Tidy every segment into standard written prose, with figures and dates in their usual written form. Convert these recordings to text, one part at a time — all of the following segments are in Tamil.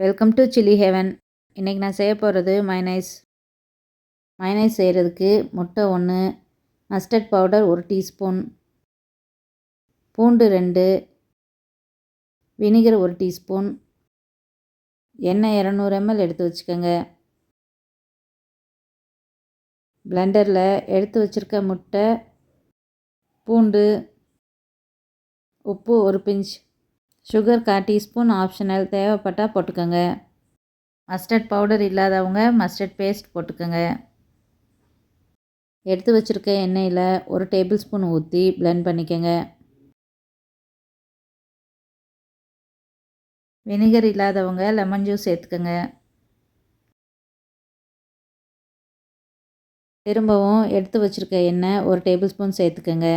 Welcome to chilli heaven. இன்றைக்கி நான் செய்ய போகிறது மைனஸ் செய்கிறதுக்கு முட்டை 1, மஸ்டர்ட் பவுடர் 1 டீஸ்பூன், பூண்டு 2, வினிகர் 1 டீஸ்பூன், எண்ணெய் 200 ml எடுத்து வச்சுக்கோங்க. பிளெண்டரில் எடுத்து வச்சுருக்க முட்டை, பூண்டு, உப்பு 1 பிஞ்ச், சுகர் 1/4 டீஸ்பூன் ஆப்ஷனல், தேவைப்பட்டால் போட்டுக்கோங்க. மஸ்டர்ட் பவுடர் இல்லாதவங்க மஸ்டர்ட் பேஸ்ட் போட்டுக்கோங்க. எடுத்து வச்சுருக்க எண்ணெயில் 1 டேபிள் ஸ்பூன் ஊற்றி பிளெண்ட் பண்ணிக்கோங்க. வினிகர் இல்லாதவங்க லெமன் ஜூஸ் சேர்த்துக்கோங்க. திரும்பவும் எடுத்து வச்சுருக்க எண்ணெய் 1 டேபிள் ஸ்பூன் சேர்த்துக்கோங்க.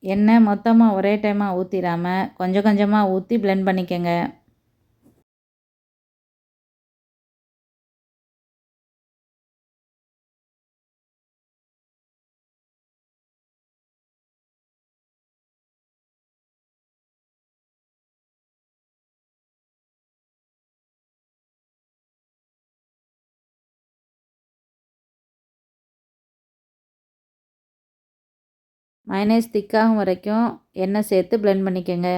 எண்ணெய் மொத்தமாக ஒரே டைமாக ஊற்றிடாமல் கொஞ்சம் கொஞ்சமாக ஊற்றி பிளெண்ட் பண்ணிக்கோங்க. மைனஸ் திக்காகும் வரைக்கும் எண்ணெய் சேர்த்து பிளெண்ட் பண்ணிக்கோங்க.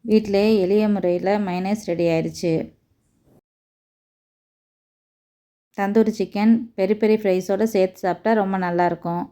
வீட்டிலே எளிய முறையில் மைனஸ் ரெடி ஆயிடுச்சு. தந்தூரி சிக்கன் பெரி பெரி ஃப்ரைஸோடு சேர்த்து சாப்பிட்டா ரொம்ப நல்லாயிருக்கும்.